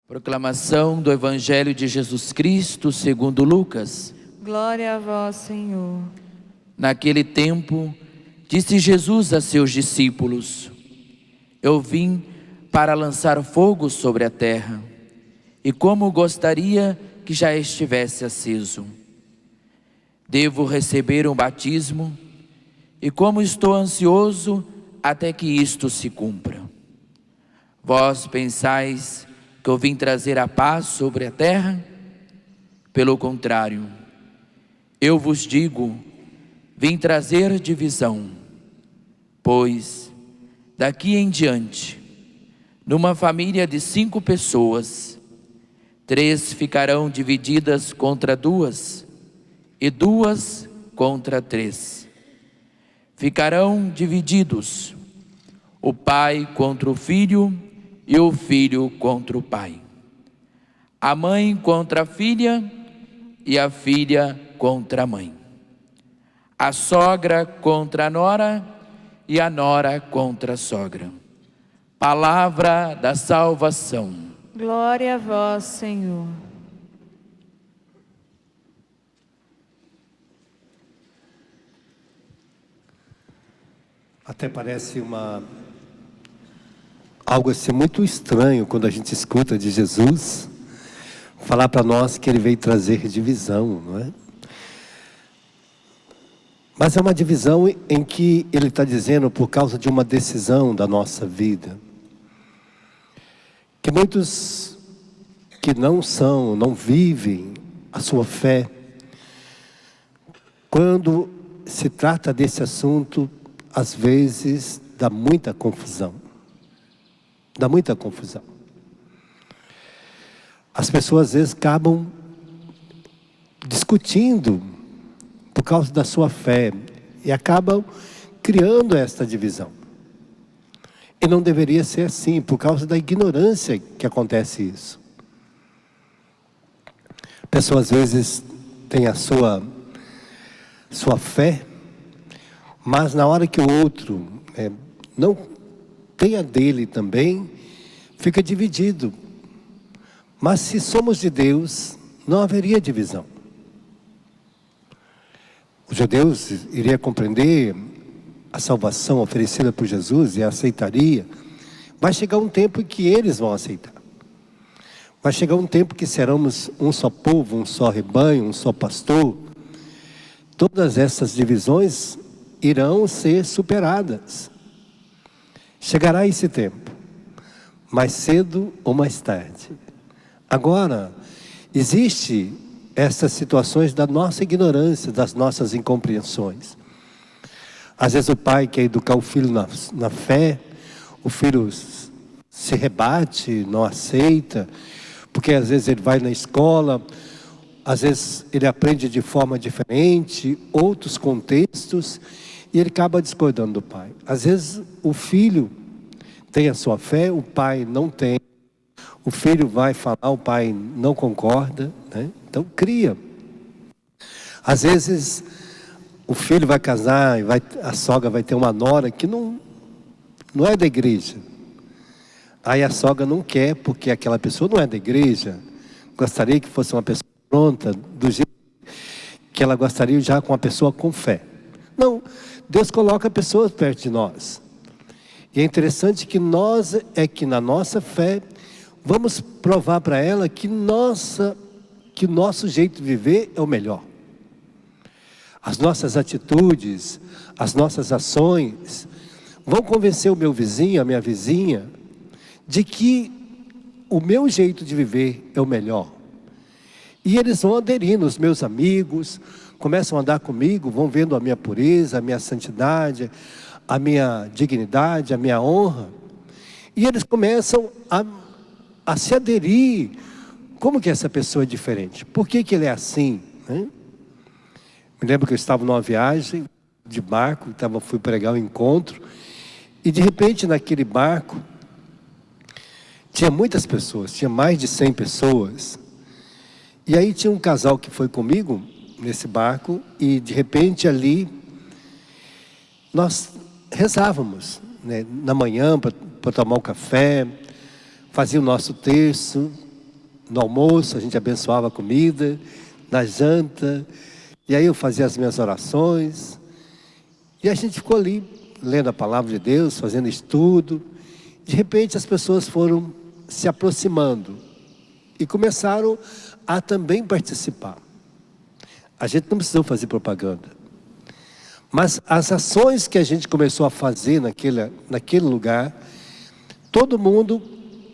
Proclamação do Evangelho de Jesus Cristo segundo Lucas. Glória a vós, Senhor. Naquele tempo, disse Jesus a seus discípulos: Eu vim para lançar fogo sobre a terra, e como gostaria que já estivesse aceso. Devo receber um batismo, e como estou ansioso até que isto se cumpra. Vós pensais que eu vim trazer a paz sobre a terra? Pelo contrário, eu vos digo, vim trazer divisão. Pois, daqui em diante, numa família de 5 pessoas, 3 ficarão divididas contra 2, e 2 contra 3. Ficarão divididos, o pai contra o filho, e o filho contra o pai, a mãe contra a filha, e a filha contra a mãe, a sogra contra a nora, e a nora contra a sogra. Palavra da salvação. Glória a vós, Senhor. Até parece algo assim muito estranho quando a gente escuta de Jesus falar para nós que Ele veio trazer divisão, não é? Mas é uma divisão em que Ele está dizendo por causa de uma decisão da nossa vida. Que muitos que não vivem a sua fé, quando se trata desse assunto, às vezes dá muita confusão. Dá muita confusão. As pessoas às vezes acabam discutindo por causa da sua fé e acabam criando esta divisão. E não deveria ser assim, por causa da ignorância que acontece isso. A pessoa às vezes tem a sua fé, mas na hora que o outro não tem a dele também, fica dividido. Mas se somos de Deus, não haveria divisão. Os judeus iriam compreender a salvação oferecida por Jesus e aceitaria. Vai chegar um tempo em que eles vão aceitar. Vai chegar um tempo que seremos um só povo, um só rebanho, um só pastor. Todas essas divisões irão ser superadas. Chegará esse tempo, mais cedo ou mais tarde. Agora, existe essas situações da nossa ignorância, das nossas incompreensões. Às vezes o pai quer educar o filho na fé, o filho se rebate, não aceita, porque às vezes ele vai na escola, às vezes ele aprende de forma diferente, outros contextos, e ele acaba discordando do pai. Às vezes o filho tem a sua fé, o pai não tem. O filho vai falar, o pai não concorda, né? Então cria. Às vezes o filho vai casar e a sogra vai ter uma nora que não é da igreja. Aí a sogra não quer, porque aquela pessoa não é da igreja. Gostaria que fosse uma pessoa pronta, do jeito que ela gostaria, já com uma pessoa com fé. Não, Deus coloca pessoas perto de nós. E é interessante que na nossa fé, vamos provar para ela que o nosso jeito de viver é o melhor. As nossas atitudes, as nossas ações, vão convencer o meu vizinho, a minha vizinha, de que o meu jeito de viver é o melhor. E eles vão aderindo, os meus amigos, começam a andar comigo, vão vendo a minha pureza, a minha santidade, a minha dignidade, a minha honra. E eles começam a se aderir. Como que essa pessoa é diferente? Por que ele é assim, né? Me lembro que eu estava numa viagem de barco, fui pregar um encontro, e de repente naquele barco, tinha muitas pessoas, tinha mais de 100 pessoas. E aí tinha um casal que foi comigo nesse barco, e de repente ali, nós rezávamos, né, na manhã para tomar um café, fazia o nosso terço, no almoço a gente abençoava a comida, na janta, e aí eu fazia as minhas orações, e a gente ficou ali, lendo a palavra de Deus, fazendo estudo. De repente as pessoas foram se aproximando, e começaram a também participar. A gente não precisou fazer propaganda, mas as ações que a gente começou a fazer naquele lugar, todo mundo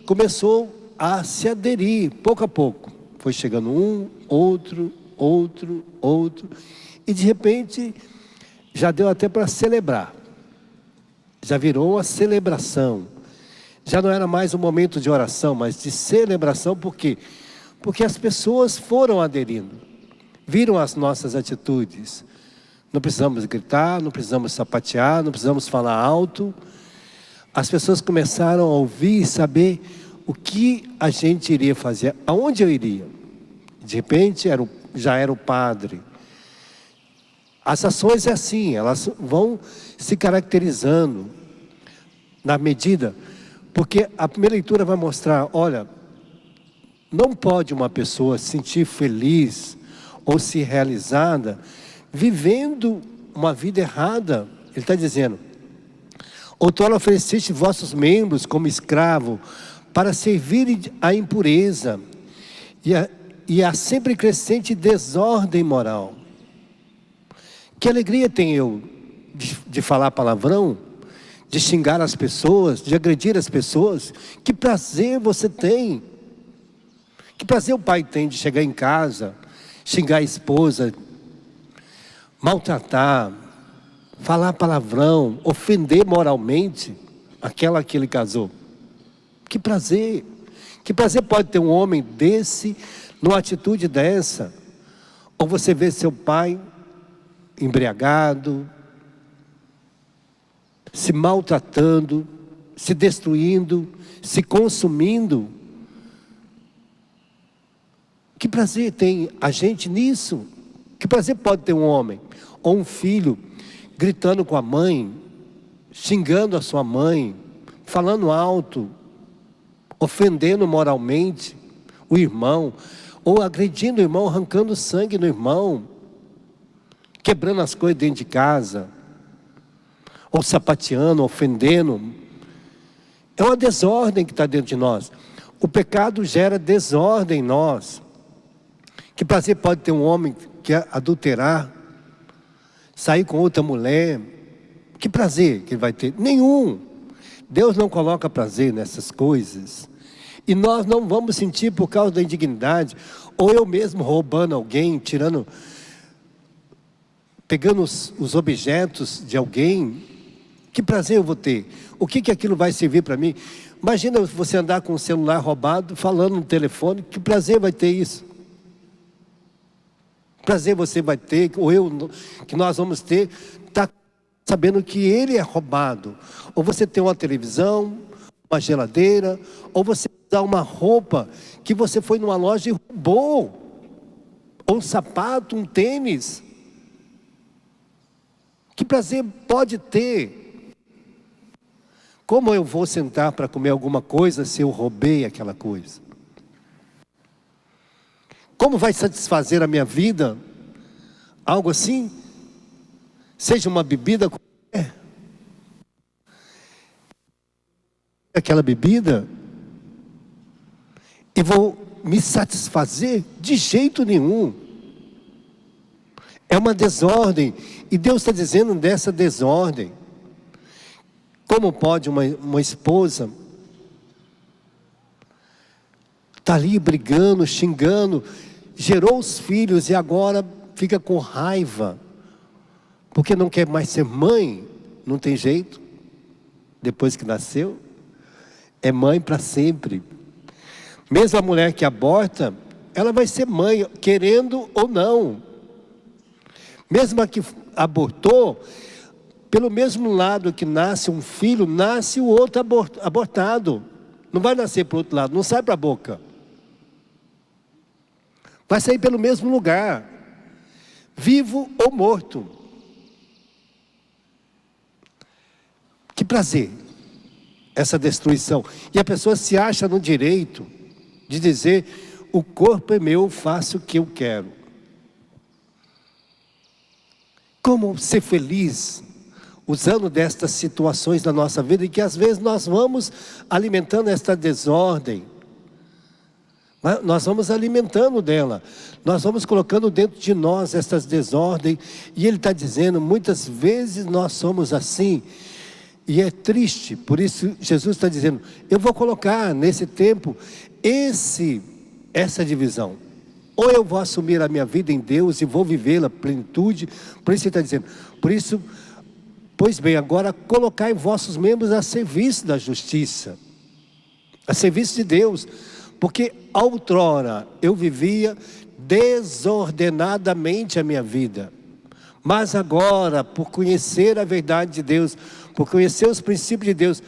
começou a se aderir, pouco a pouco. Foi chegando um, outro, e de repente já deu até para celebrar. Já virou uma celebração. Já não era mais um momento de oração, mas de celebração. Por quê? Porque as pessoas foram aderindo, viram as nossas atitudes. Não precisamos gritar, não precisamos sapatear, não precisamos falar alto. As pessoas começaram a ouvir e saber o que a gente iria fazer, aonde eu iria. De repente já era o padre. As ações é assim, elas vão se caracterizando na medida, porque a primeira leitura vai mostrar, olha, não pode uma pessoa se sentir feliz ou se realizada vivendo uma vida errada. Ele está dizendo: outrora ofereceste vossos membros como escravo para servirem à impureza e a sempre crescente desordem moral. Que alegria tenho eu de falar palavrão, de xingar as pessoas, de agredir as pessoas. Que prazer você tem. Que prazer o pai tem de chegar em casa, xingar a esposa, maltratar, falar palavrão, ofender moralmente aquela que ele casou. Que prazer. Que prazer pode ter um homem desse, numa atitude dessa? Ou você vê seu pai embriagado, se maltratando, se destruindo, se consumindo. Que prazer tem a gente nisso? Que prazer pode ter um homem ou um filho gritando com a mãe, xingando a sua mãe, falando alto, ofendendo moralmente o irmão, ou agredindo o irmão, arrancando sangue no irmão, quebrando as coisas dentro de casa, ou sapateando, ofendendo. É uma desordem que está dentro de nós. O pecado gera desordem em nós. Que prazer pode ter um homem que adulterar, sair com outra mulher? Que prazer que ele vai ter? Nenhum. Deus não coloca prazer nessas coisas. E nós não vamos sentir por causa da indignidade, ou eu mesmo roubando alguém, pegando os objetos de alguém. Que prazer eu vou ter? O que aquilo vai servir para mim? Imagina você andar com o celular roubado, falando no telefone. Que prazer vai ter isso? Prazer você vai ter, ou eu, que nós vamos ter, tá sabendo que ele é roubado. Ou você tem uma televisão, uma geladeira, ou você dá uma roupa que você foi numa loja e roubou, ou um sapato, um tênis. Que prazer pode ter? Como eu vou sentar para comer alguma coisa se eu roubei aquela coisa? Como vai satisfazer a minha vida? Algo assim? Seja uma bebida qualquer. Aquela bebida e vou me satisfazer? De jeito nenhum. É uma desordem. E Deus está dizendo dessa desordem. Como pode uma esposa estar ali brigando, xingando, gerou os filhos e agora fica com raiva, porque não quer mais ser mãe? Não tem jeito. Depois que nasceu, é mãe para sempre. Mesmo a mulher que aborta, ela vai ser mãe, querendo ou não. Mesmo a que abortou, pelo mesmo lado que nasce um filho, nasce o outro abortado. Não vai nascer para o outro lado, não sai para a boca. Vai sair pelo mesmo lugar, vivo ou morto. Que prazer, essa destruição. E a pessoa se acha no direito de dizer o corpo é meu, faço o que eu quero. Como ser feliz usando destas situações da nossa vida, e que às vezes nós vamos alimentando esta desordem, nós vamos alimentando dela, nós vamos colocando dentro de nós estas desordens, e ele está dizendo, muitas vezes nós somos assim, e é triste. Por isso Jesus está dizendo, eu vou colocar nesse tempo essa divisão, ou eu vou assumir a minha vida em Deus e vou vivê-la plenitude. Por isso ele está dizendo, pois bem, agora colocai vossos membros a serviço da justiça, a serviço de Deus, porque outrora eu vivia desordenadamente a minha vida, mas agora, por conhecer a verdade de Deus, por conhecer os princípios de Deus,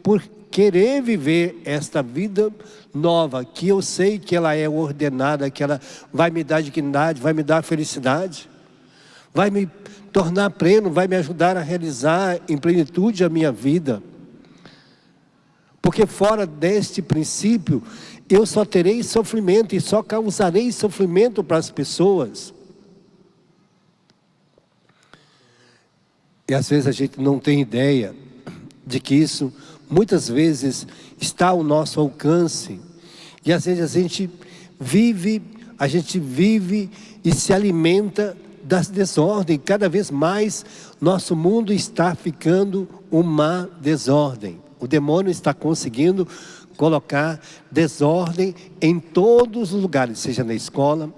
por querer viver esta vida nova, que eu sei que ela é ordenada, que ela vai me dar dignidade, vai me dar felicidade, vai me tornar pleno, vai me ajudar a realizar em plenitude a minha vida. Porque fora deste princípio, eu só terei sofrimento e só causarei sofrimento para as pessoas. E às vezes a gente não tem ideia de que isso muitas vezes está ao nosso alcance. E às vezes a gente vive e se alimenta das desordens. Cada vez mais nosso mundo está ficando uma desordem. O demônio está conseguindo colocar desordem em todos os lugares, seja na escola.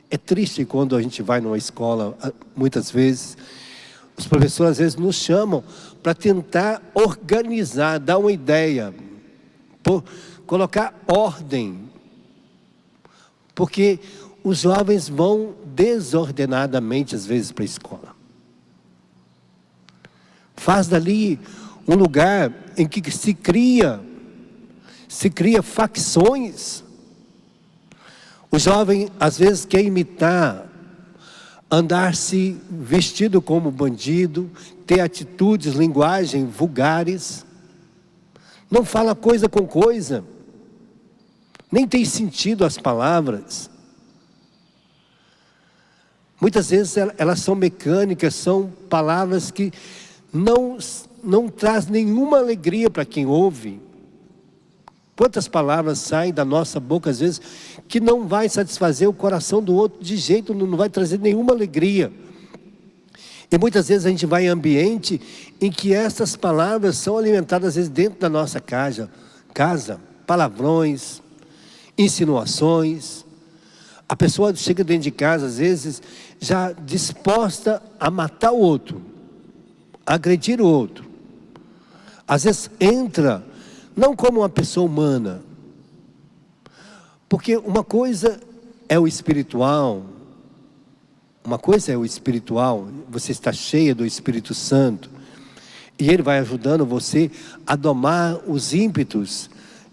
É triste quando a gente vai numa escola, muitas vezes, os professores às vezes nos chamam para tentar organizar, dar uma ideia, colocar ordem. Porque os jovens vão desordenadamente às vezes para a escola. Faz dali um lugar em que se cria facções. O jovem às vezes quer imitar, andar-se vestido como bandido, ter atitudes, linguagem vulgares, não fala coisa com coisa, nem tem sentido as palavras. Muitas vezes elas são mecânicas, são palavras que não traz nenhuma alegria para quem ouve. Quantas palavras saem da nossa boca às vezes que não vai satisfazer o coração do outro de jeito, não vai trazer nenhuma alegria. E muitas vezes a gente vai em ambiente em que essas palavras são alimentadas às vezes dentro da nossa casa, palavrões, insinuações. A pessoa chega dentro de casa às vezes já disposta a matar o outro, a agredir o outro. Às vezes entra não como uma pessoa humana, porque uma coisa é o espiritual, você está cheia do Espírito Santo, e Ele vai ajudando você a domar os ímpetos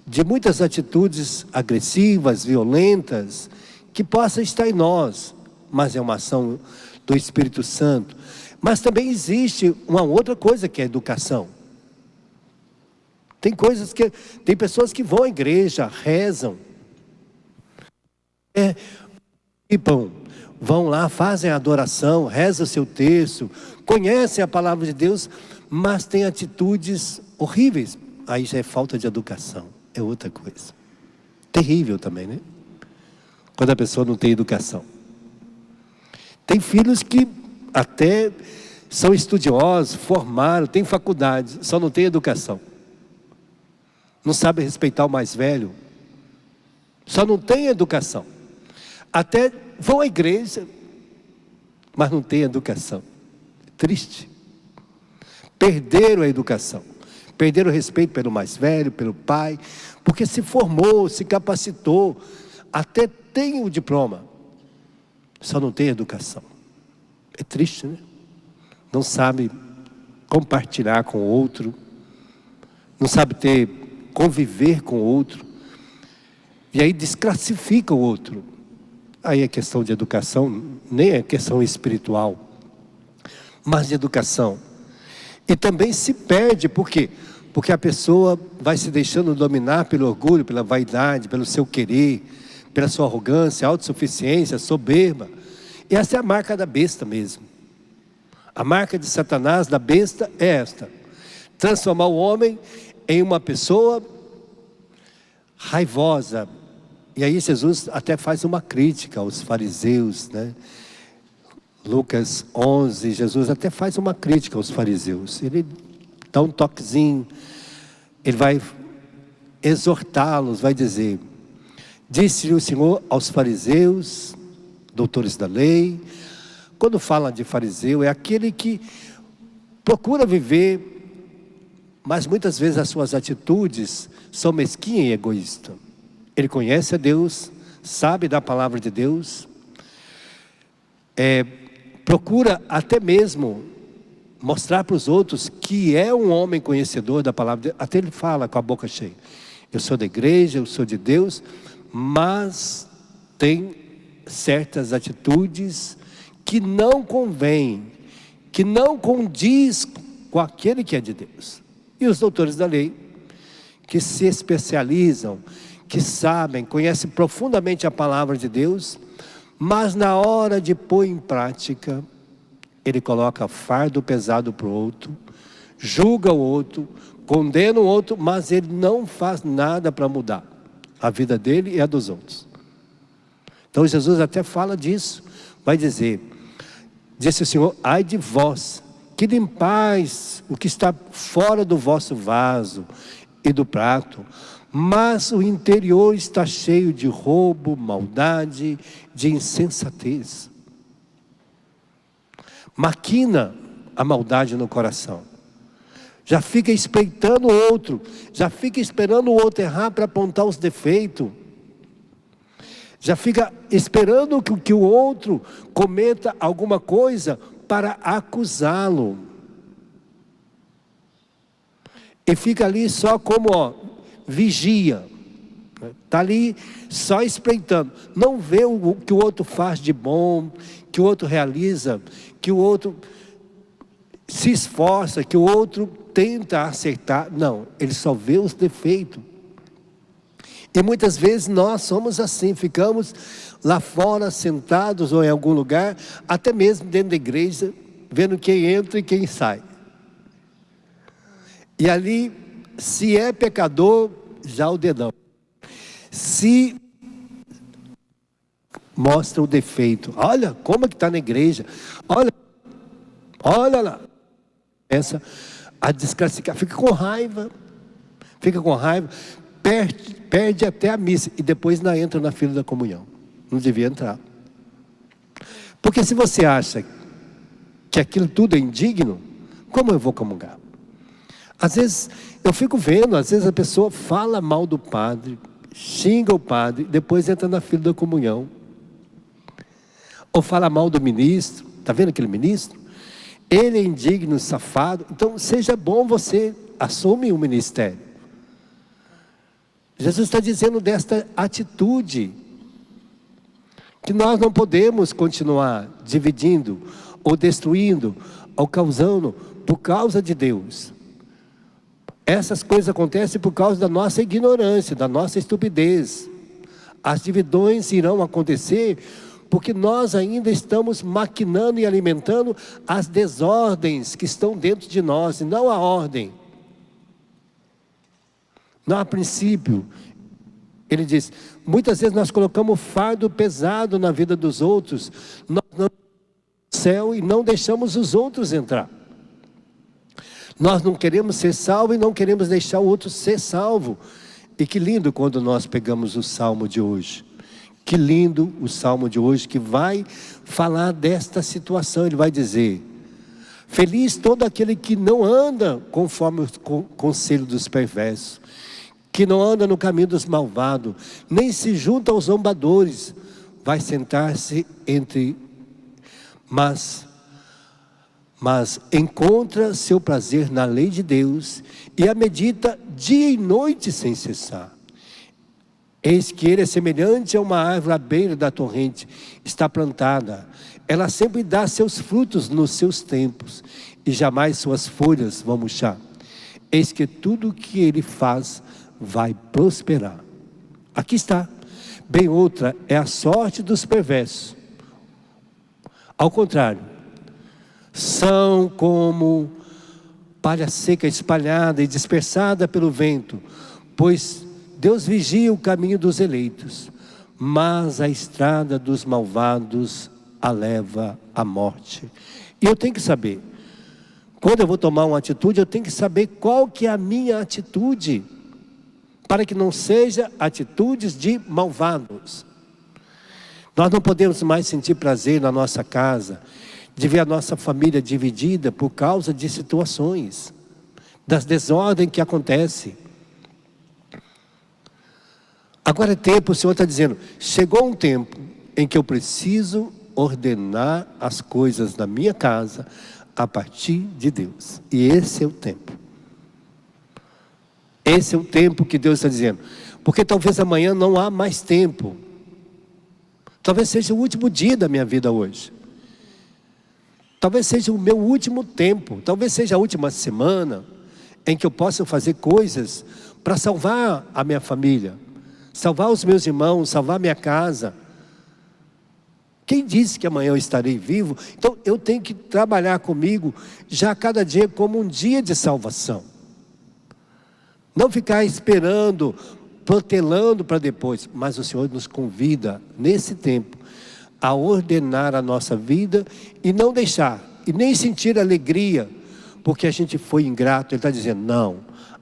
de muitas atitudes agressivas, violentas, que possa estar em nós, mas é uma ação do Espírito Santo. Mas também existe uma outra coisa que é a educação. Tem pessoas que vão à igreja, rezam, vão lá, fazem a adoração, rezam o seu texto, conhecem a palavra de Deus, mas têm atitudes horríveis. Aí já é falta de educação, é outra coisa. Terrível também, né? Quando a pessoa não tem educação. Tem filhos que até são estudiosos, formaram, têm faculdade, só não têm educação. Não sabe respeitar o mais velho, só não tem educação. Até vão à igreja, mas não tem educação. Triste. Perderam a educação, perderam o respeito pelo mais velho, pelo pai, porque se formou, se capacitou, até tem o diploma, só não tem educação. É triste, né? Não sabe compartilhar com o outro, não sabe conviver com o outro, e aí desclassifica o outro. Aí é questão de educação, nem é questão espiritual, mas de educação. E também se perde, por quê? Porque a pessoa vai se deixando dominar pelo orgulho, pela vaidade, pelo seu querer, pela sua arrogância, autossuficiência, soberba. E essa é a marca da besta mesmo. A marca de Satanás, da besta, é esta: transformar o homem em uma pessoa raivosa. E aí Jesus até faz uma crítica aos fariseus, né? Lucas 11, Jesus até faz uma crítica aos fariseus. Ele dá um toquezinho, ele vai exortá-los, vai dizer: disse-lhe o Senhor aos fariseus, doutores da lei. Quando fala de fariseu, é aquele que procura viver, mas muitas vezes as suas atitudes são mesquinhas e egoístas. Ele conhece a Deus, sabe da palavra de Deus, procura até mesmo mostrar para os outros que é um homem conhecedor da palavra de Deus. Até ele fala com a boca cheia: eu sou da igreja, eu sou de Deus, mas tem certas atitudes que não convém, que não condiz com aquele que é de Deus. E os doutores da lei, que se especializam, que sabem, conhecem profundamente a palavra de Deus, mas na hora de pôr em prática, ele coloca fardo pesado para o outro, julga o outro, condena o outro, mas ele não faz nada para mudar a vida dele e a dos outros. Então Jesus até fala disso, vai dizer: disse o Senhor, ai de vós, que limpais o que está fora do vosso vaso e do prato, mas o interior está cheio de roubo, maldade, de insensatez. Maquina a maldade no coração. Já fica espreitando o outro, já fica esperando o outro errar para apontar os defeitos. Já fica esperando que o outro cometa alguma coisa para acusá-lo. E fica ali só como vigia. Está ali só espreitando. Não vê o que o outro faz de bom, que o outro realiza, que o outro se esforça, que o outro tenta acertar. Não, ele só vê os defeitos. E muitas vezes nós somos assim, ficamos lá fora sentados ou em algum lugar, até mesmo dentro da igreja, vendo quem entra e quem sai. E ali, se é pecador, já o dedão. Se mostra o defeito, olha como é que está na igreja, olha lá, essa a desclassificar, fica com raiva, perde até a missa e depois não entra na fila da comunhão. Não devia entrar. Porque se você acha que aquilo tudo é indigno, como eu vou comungar? Às vezes eu fico vendo, às vezes a pessoa fala mal do padre, xinga o padre, depois entra na fila da comunhão. Ou fala mal do ministro, está vendo aquele ministro? Ele é indigno, safado. Então seja bom você assumir o ministério. Jesus está dizendo desta atitude, que nós não podemos continuar dividindo, ou destruindo, ou causando, por causa de Deus. Essas coisas acontecem por causa da nossa ignorância, da nossa estupidez. As divisões irão acontecer porque nós ainda estamos maquinando e alimentando as desordens que estão dentro de nós, e não a ordem. Não há princípio. Ele diz, muitas vezes nós colocamos fardo pesado na vida dos outros, nós não no céu e não deixamos os outros entrar. Nós não queremos ser salvos e não queremos deixar o outro ser salvo. E que lindo quando nós pegamos o salmo de hoje. Que lindo o salmo de hoje, que vai falar desta situação. Ele vai dizer, feliz todo aquele que não anda conforme o conselho dos perversos, que não anda no caminho dos malvados, nem se junta aos zombadores, vai sentar-se mas encontra seu prazer na lei de Deus, e a medita dia e noite sem cessar. Eis que ele é semelhante a uma árvore à beira da torrente, está plantada, ela sempre dá seus frutos nos seus tempos, e jamais suas folhas vão murchar. Eis que tudo o que ele faz vai prosperar. Aqui está, Bem outra é a sorte dos perversos. Ao contrário, são como palha seca espalhada e dispersada pelo vento, pois Deus vigia o caminho dos eleitos, mas a estrada dos malvados a leva à morte. E eu tenho que saber, quando eu vou tomar uma atitude, eu tenho que saber qual que é a minha atitude, para que não seja atitudes de malvados. Nós não podemos mais sentir prazer na nossa casa, de ver a nossa família dividida por causa de situações, das desordens que acontecem. Agora é tempo, o Senhor está dizendo, chegou um tempo em que eu preciso ordenar as coisas na minha casa a partir de Deus. E esse é o tempo. Esse é o tempo que Deus está dizendo. Porque talvez amanhã não há mais tempo. Talvez seja o último dia da minha vida hoje. Talvez seja o meu último tempo. Talvez seja a última semana em que eu possa fazer coisas para salvar a minha família, salvar os meus irmãos, salvar minha casa. Quem disse que amanhã eu estarei vivo? Então eu tenho que trabalhar comigo já cada dia como um dia de salvação. Não ficar esperando, protelando para depois. Mas o Senhor nos convida, nesse tempo, a ordenar a nossa vida e não deixar, e nem sentir alegria, porque a gente foi ingrato. Ele está dizendo, não,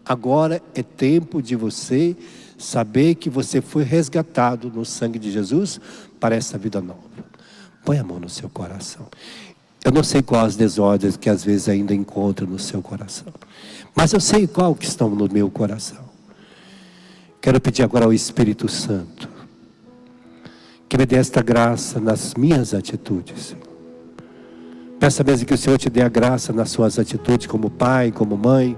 agora é tempo de você saber que você foi resgatado no sangue de Jesus para essa vida nova. Põe a mão no seu coração. Eu não sei quais as desordens que às vezes ainda encontro no seu coração, mas eu sei qual que estão no meu coração. Quero pedir agora ao Espírito Santo que me dê esta graça nas minhas atitudes. Peça mesmo que o Senhor te dê a graça nas suas atitudes como pai, como mãe,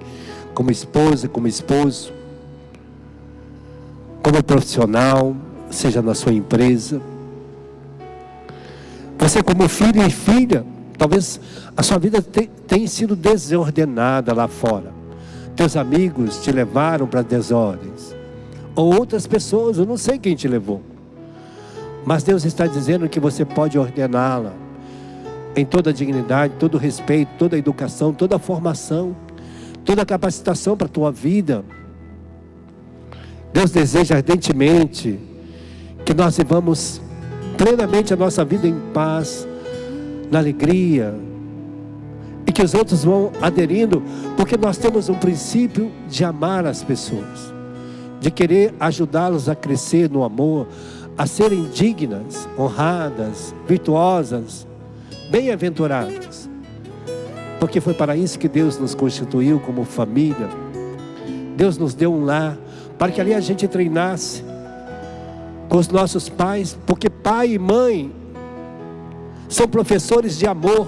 como esposa, como esposo, como profissional, seja na sua empresa. Você como filho e filha, talvez a sua vida tenha sido desordenada lá fora. Teus amigos te levaram para desordens. Ou outras pessoas, eu não sei quem te levou. Mas Deus está dizendo que você pode ordená-la em toda a dignidade, todo o respeito, toda a educação, toda a formação, toda a capacitação para a tua vida. Deus deseja ardentemente que nós vivamos plenamente a nossa vida em paz, na alegria, e que os outros vão aderindo, porque nós temos um princípio de amar as pessoas, de querer ajudá-los a crescer no amor, a serem dignas, honradas, virtuosas, bem-aventuradas, porque foi para isso que Deus nos constituiu como família. Deus nos deu um lar, para que ali a gente treinasse com os nossos pais, porque pai e mãe são professores de amor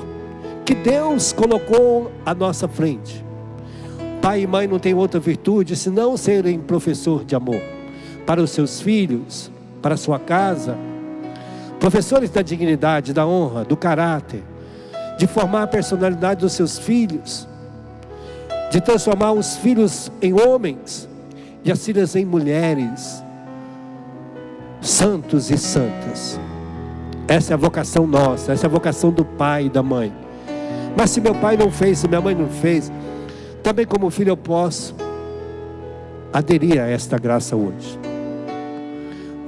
que Deus colocou à nossa frente. Pai e mãe não têm outra virtude senão serem professor de amor para os seus filhos, para a sua casa, professores da dignidade, da honra, do caráter, de formar a personalidade dos seus filhos, de transformar os filhos em homens e as filhas em mulheres santos e santas. Essa é a vocação nossa, essa é a vocação do pai e da mãe. Mas se meu pai não fez, se minha mãe não fez, também como filho eu posso aderir a esta graça hoje.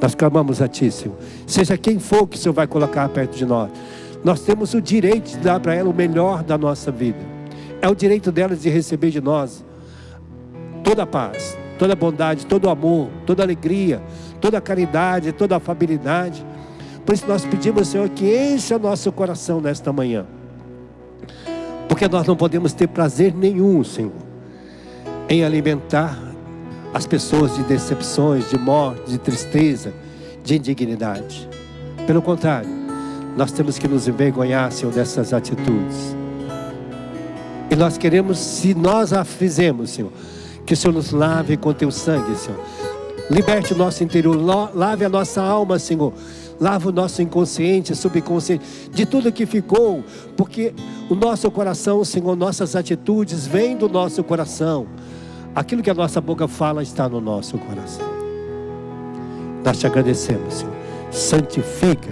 Nós clamamos a Ti, Senhor. Seja quem for que o Senhor vai colocar perto de nós, nós temos o direito de dar para ela o melhor da nossa vida. É o direito dela de receber de nós toda a paz, toda a bondade, todo o amor, toda a alegria, toda a caridade, toda a afabilidade. Por isso nós pedimos, Senhor, que encha o nosso coração nesta manhã, porque nós não podemos ter prazer nenhum, Senhor, em alimentar as pessoas de decepções, de morte, de tristeza, de indignidade. Pelo contrário, nós temos que nos envergonhar, Senhor, dessas atitudes. E nós queremos, se nós a fizemos, Senhor, que o Senhor nos lave com Teu sangue, Senhor. Liberte o nosso interior, lave a nossa alma, Senhor. Lava o nosso inconsciente, subconsciente, de tudo que ficou, porque o nosso coração, Senhor, nossas atitudes vêm do nosso coração. Aquilo que a nossa boca fala está no nosso coração. Nós te agradecemos, Senhor. Santifica